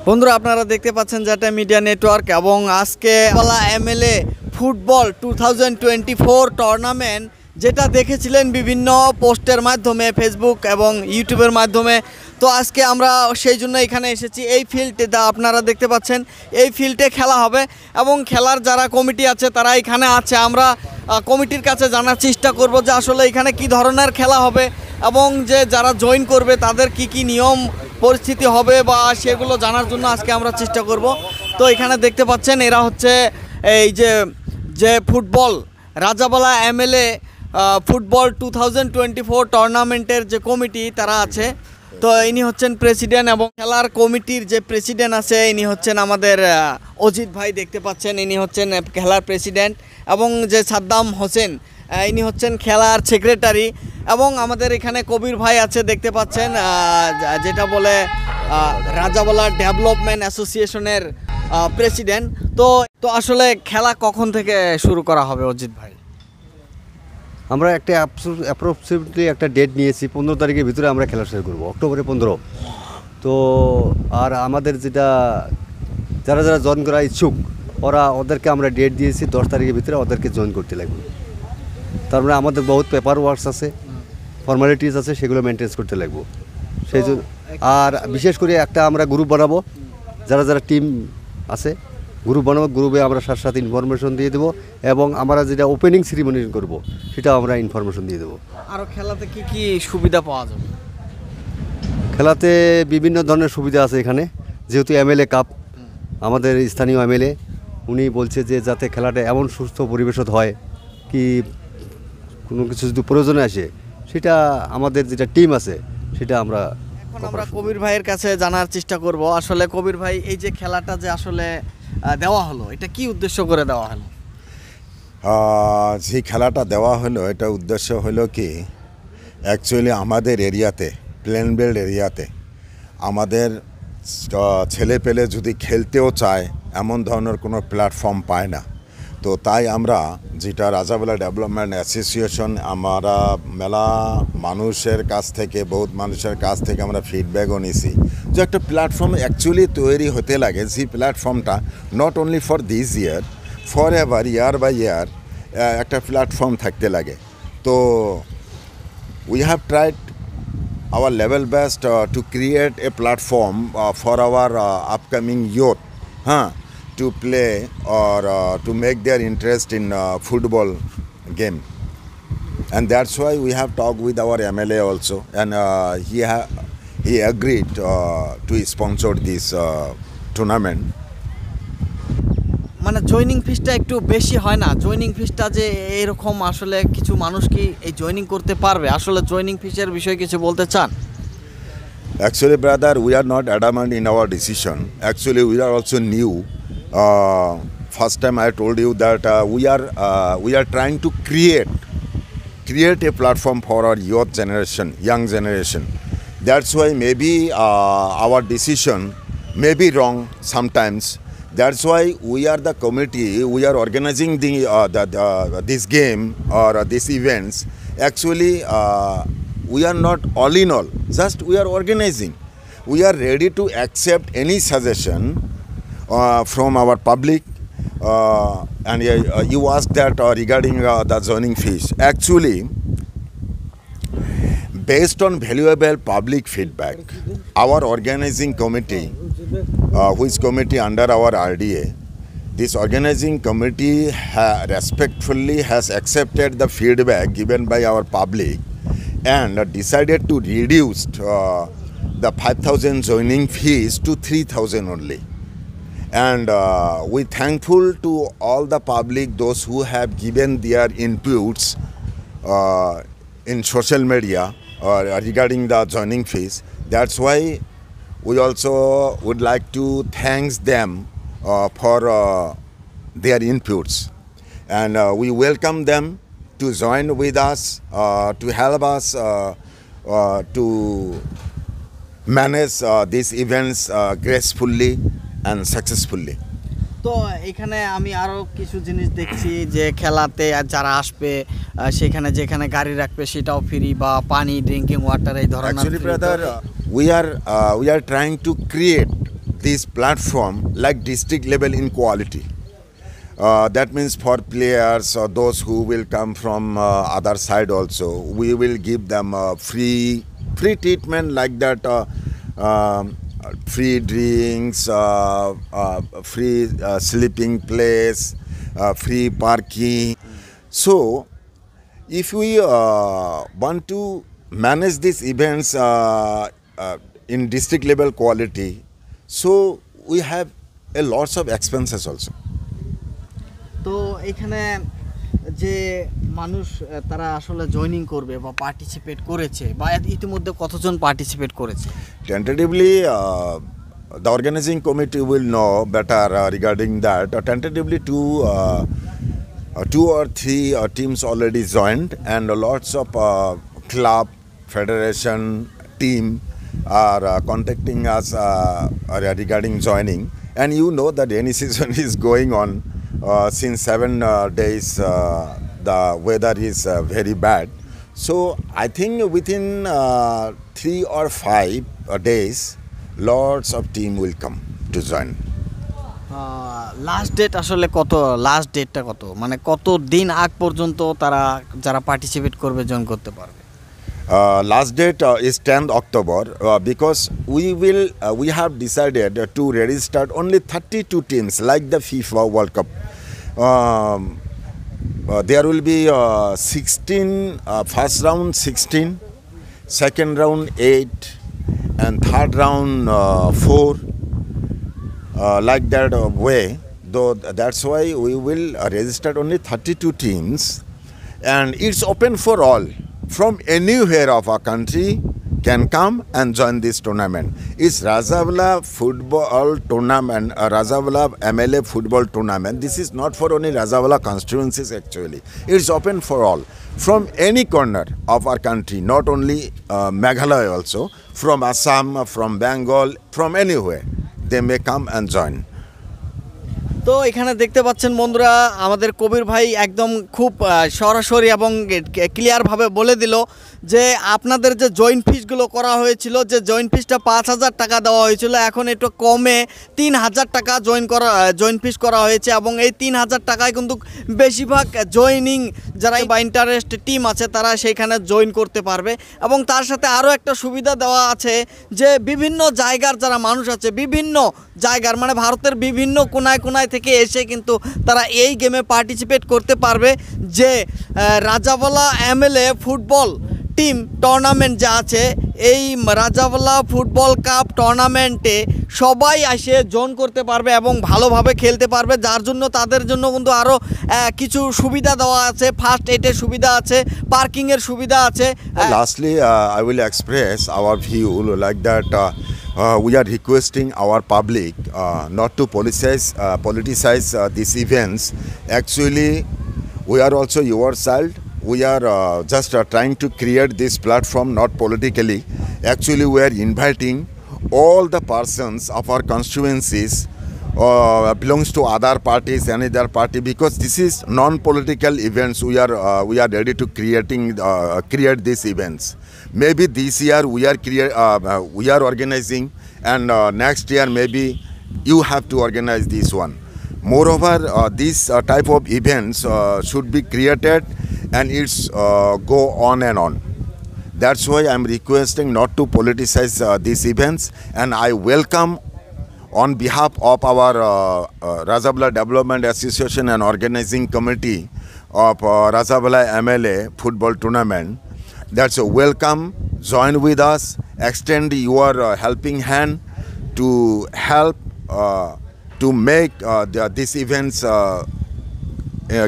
বন্ধুরা আপনারা দেখতে পাচ্ছেন যেটা মিডিয়া নেটওয়ার্ক এবং আজকে বলা এমএলএ ফুটবল 2024 টুর্নামেন্ট যেটা দেখেছিলেন বিভিন্ন পোস্টের মাধ্যমে ফেসবুক এবং ইউটিউবের মাধ্যমে। তো আজকে আমরা সেই জন্য এখানে এসেছি। এই ফিল্ডে আপনারা দেখতে পাচ্ছেন এই ফিল্ডে খেলা হবে এবং খেলার যারা কমিটি আছে তারা এখানে আছে। আমরা কমিটির কাছে জানার চেষ্টা করব যে আসলে এখানে কি ধরনের খেলা হবে এবং যে যারা জয়েন করবে তাদের কি নিয়ম পরিস্থিতি হবে বা সেগুলো জানার জন্য আজকে আমরা চেষ্টা করব। তো এখানে দেখতে পাচ্ছেন এরা হচ্ছে এই যে ফুটবল রাজাবালা এমএলএ ফুটবল 2024 টুর্নামেন্টের যে কমিটি তারা আছে। তো ইনি হচ্ছেন প্রেসিডেন্ট এবং খেলার কমিটির যে প্রেসিডেন্ট আছে ইনি হচ্ছেন আমাদের অজিত ভাই দেখতে পাচ্ছেন, ইনি হচ্ছেন খেলার প্রেসিডেন্ট এবং যে সাদ্দাম হোসেন ইনি হচ্ছেন খেলার সেক্রেটারি এবং আমাদের এখানে কবির ভাই আছে দেখতে পাচ্ছেন যেটা বলে রাজাবালা ডেভেলপমেন্ট অ্যাসোসিয়েশনের প্রেসিডেন্ট। তো আসলে খেলা কখন থেকে শুরু করা হবে অজিত ভাই? আমরা একটা অ্যাপ্রক্সিমেটলি একটা ডেট নিয়েছি, 15 তারিখের ভিতরে আমরা খেলা শুরু করবো, অক্টোবরে 15। তো আর আমাদের যারা জয়েন করা ইচ্ছুক ওদেরকে আমরা ডেট দিয়েছি 10 তারিখের ভিতরে ওদেরকে জয়েন করতে লাগবে। তার মানে আমাদের বহুত পেপার ওয়ার্কস আছে, ফর্মালিটিস আছে, সেগুলো মেনটেন করতে লাগবে। সেই জন্য আর বিশেষ করে একটা আমরা গ্রুপ বানাবো, যারা টিম আছে গ্রুপ বানাবো, গ্রুপে আমরা সাথে ইনফরমেশন দিয়ে দেবো এবং আমরা যেটা ওপেনিং সেরিমনি করব সেটাও আমরা ইনফরমেশন দিয়ে দেবো। আর খেলাতে কি সুবিধা পাওয়া যাবে? খেলাতে বিভিন্ন ধরনের সুবিধা আছে এখানে, যেহেতু এমএলএ কাপ, আমাদের স্থানীয় এমএলএ উনি বলছে যে যাতে খেলাটা এমন সুস্থ পরিবেশত হয় কি কোনো কিছু যদি প্রয়োজনে আসে সেটা আমাদের যেটা টিম আছে সেটা আমরা কবির ভাইয়ের কাছে জানার চেষ্টা করব। আসলে কবির ভাই এই যে খেলাটা যে আসলে দেওয়া হলো এটা কি উদ্দেশ্য করে দেওয়া হলো? যে খেলাটা দেওয়া হলো এটা উদ্দেশ্য হলো কি, অ্যাকচুয়ালি আমাদের এরিয়াতে প্লেন বেল্ট এরিয়াতে আমাদের ছেলে পেলে যদি খেলতেও চায় এমন ধরনের কোনো প্ল্যাটফর্ম পায় না। তো তাই আমরা যেটা রাজাবালা ডেভেলপমেন্ট অ্যাসোসিয়েশন আমরা মেলা মানুষের কাছ থেকে বহুত মানুষের কাছ থেকে আমরা ফিডব্যাকও নিয়েছি যে একটা প্ল্যাটফর্ম অ্যাকচুয়ালি তৈরি হতে লাগে, যে প্ল্যাটফর্মটা not only for this year, for ever year by year একটা প্ল্যাটফর্ম থাকতে লাগে। তো we have tried our level best to create a platform for our upcoming youth to play or to make their interest in football game. And that's why we have talked with our MLA also, and he agreed to sponsor this tournament. মানে joining ফিসটা একটু বেশি হয় না? Joining ফিসটা যে এরকম আসলে কিছু মানুষ কি এই জয়েনিং করতে পারবে? আসলে জয়েনিং ফিসের বিষয়ে কিছু বলতে চান? Actually, brother, we are not adamant in our decision. Actually, we are also new. First time I told you that we are trying to create a platform for our youth generation, young generation. That's why maybe our decision may be wrong sometimes. That's why we are the committee. We are organizing this game or these events. Actually, we are not all in all. Just we are organizing. We are ready to accept any suggestion from our public. And you asked that regarding the zoning fees. Actually, based on valuable public feedback, our organizing committee, which committee under our RDA, this organizing committee respectfully has accepted the feedback given by our public and decided to reduce the 5,000 joining fees to 3,000 only. And we thankful to all the public, those who have given their inputs in social media regarding the joining fees. That's why we also would like to thank them for their inputs, and we welcome them to join with us to help us to manage these events gracefully and successfully. তো এখানে আমি আরও কিছু জিনিস দেখছি যে খেলাতে যারা আসবে সেখানে যেখানে গাড়ি রাখবে সেটাও ফ্রি বা পানি ড্রিঙ্কিং ওয়াটার এই ধরনের। Actually, brother, we are trying to create this platform like district level in quality. That means for players or those who will come from other side also, we will give them free treatment like that, free drinks, free sleeping place, free parking. So if we want to manage these events in district level quality, so we have a lots of expenses also. তো এখানে যে মানুষ তারা আসলে joining করবে বা participate করেছে বা ইতিমধ্যে কতজন পার্টিসিপেট করেছে? Tentatively, the organizing committee will know better regarding that. Tentatively, two or three teams already joined, and lots of club, federation, team are contacting us regarding joining. And you know that any season is going on since 7 days. The weather is very bad. So I think within 3 or 5 days, lots of team will come to join. Last date আসলে কত? Last ডেটটা কত, মানে কত দিন আগ পর্যন্ত তারা যারা পার্টিসিপেট করবে জয়েন করতে পারবে? Last date is 10th October because we have decided to register only 32 teams like the FIFA World Cup. There will be 16, first round 16, second round 8, and third round 4, like that way. Though that's why we will register only 32 teams, and it's open for all from anywhere of our country can come and join this tournament. It's Rajawala football tournament, Rajawala MLA football tournament. This is not for only Rajawala constituencies actually. It's open for all from any corner of our country, not only Meghalaya also, from Assam, from Bengal, from anywhere. They may come and join. তো এখানে দেখতে পাচ্ছেন বন্ধুরা, আমাদের কবির ভাই একদম খুব সরাসরি এবং ক্লিয়ারভাবে বলে দিল যে আপনাদের যে জয়েন্ট ফিসগুলো করা হয়েছিল, যে জয়েন্ট ফিসটা 5,000 টাকা দেওয়া হয়েছিল, এখন একটু কমে 3,000 টাকা জয়েন্ট ফিস করা হয়েছে। এবং এই 3,000 টাকায় কিন্তু বেশিরভাগ জয়েনিং যারা বা ইন্টারেস্ট টিম আছে তারা সেইখানে জয়েন করতে পারবে। এবং তার সাথে আরও একটা সুবিধা দেওয়া আছে যে বিভিন্ন জায়গার যারা মানুষ আছে, বিভিন্ন জায়গার মানে ভারতের বিভিন্ন কোনায় কোনায় থেকে এসে কিন্তু তারা এই গেমে পার্টিসিপেট করতে পারবে। যে রাজাওয়ালা এমএলএ ফুটবল টিম টুর্নামেন্ট যা আছে, এই রাজাওয়ালা ফুটবল কাপ টুর্নামেন্টে সবাই এসে জয়েন করতে পারবে এবং ভালোভাবে খেলতে পারবে, যার জন্য তাদের জন্য কিন্তু আরও কিছু সুবিধা দেওয়া আছে। ফার্স্ট এইডের সুবিধা আছে, পার্কিংয়ের সুবিধা আছে। Lastly, I will express our view like that. We are requesting our public not to politicize these events. Actually, we are also your side. We are just trying to create this platform not politically. Actually, we are inviting all the persons of our constituencies belongs to other parties, another party, because this is non-political events. We are ready to create these events. Maybe this year we are organizing, and next year maybe you have to organize this one. Moreover, this type of events should be created, and it's go on and on. That's why I'm requesting not to politicize these events, and I welcome on behalf of our Rajawala Development Association and Organizing Committee of Rajawala MLA Football Tournament. That's a welcome. Join with us. Extend your helping hand to help to make these events a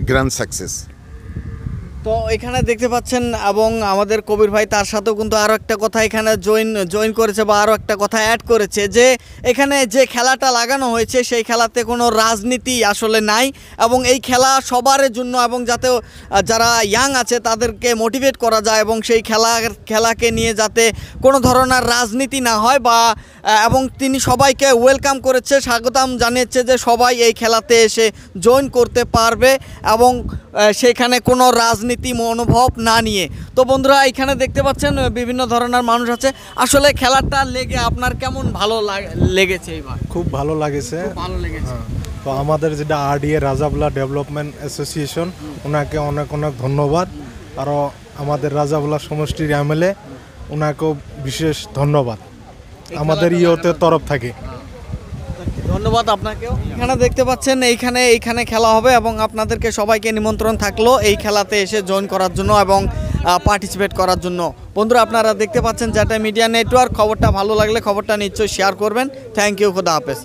grand success. তো এখানে দেখতে পাচ্ছেন এবং আমাদের কবির ভাই তার সাথেও কিন্তু আরও একটা কথা এখানে জয়েন করেছে বা আরও একটা কথা অ্যাড করেছে যে এখানে যে খেলাটা লাগানো হয়েছে সেই খেলাতে কোনো রাজনীতি আসলে নাই এবং এই খেলা সবার জন্য, এবং যাতে যারা ইয়াং আছে তাদেরকে মোটিভেট করা যায় এবং সেই খেলাকে নিয়ে যাতে কোনো ধরনের রাজনীতি না হয় বা এবং তিনি সবাইকে ওয়েলকাম করেছে, স্বাগতম জানিয়েছে যে সবাই এই খেলাতে এসে জয়েন করতে পারবে এবং সেখানে কোনো রাজনীতি রাজনীতি মনোভাব না নিয়ে। তো বন্ধুরা এখানে দেখতে পাচ্ছেন বিভিন্ন ধরনের মানুষ আছে। আসলে খেলাটা লেগে আপনার কেমন ভালো লেগেছে এবার? খুব ভালো লাগেছে। ভালো লেগেছে। তো আমাদের যেটা আরডিএ রাজাবুলা ডেভেলপমেন্ট অ্যাসোসিয়েশন, ওনাকে অনেক অনেক ধন্যবাদ। আরও আমাদের রাজাবুলা সমষ্টির এমএলএ, ওনাকেও বিশেষ ধন্যবাদ আমাদের ইয়েতে তরফ থেকে। ধন্যবাদ আপনাকেও। এখানে দেখতে পাচ্ছেন এইখানে খেলা হবে এবং আপনাদেরকে সবাইকে নিমন্ত্রণ থাকলো এই খেলাতে এসে জয়েন করার জন্য এবং পার্টিসিপেট করার জন্য। বন্ধুরা আপনারা দেখতে পাচ্ছেন যেটা মিডিয়া নেটওয়ার্ক। খবরটা ভালো লাগলে খবরটা নিশ্চয়ই শেয়ার করবেন। থ্যাংক ইউ, খোদা হাফেজ।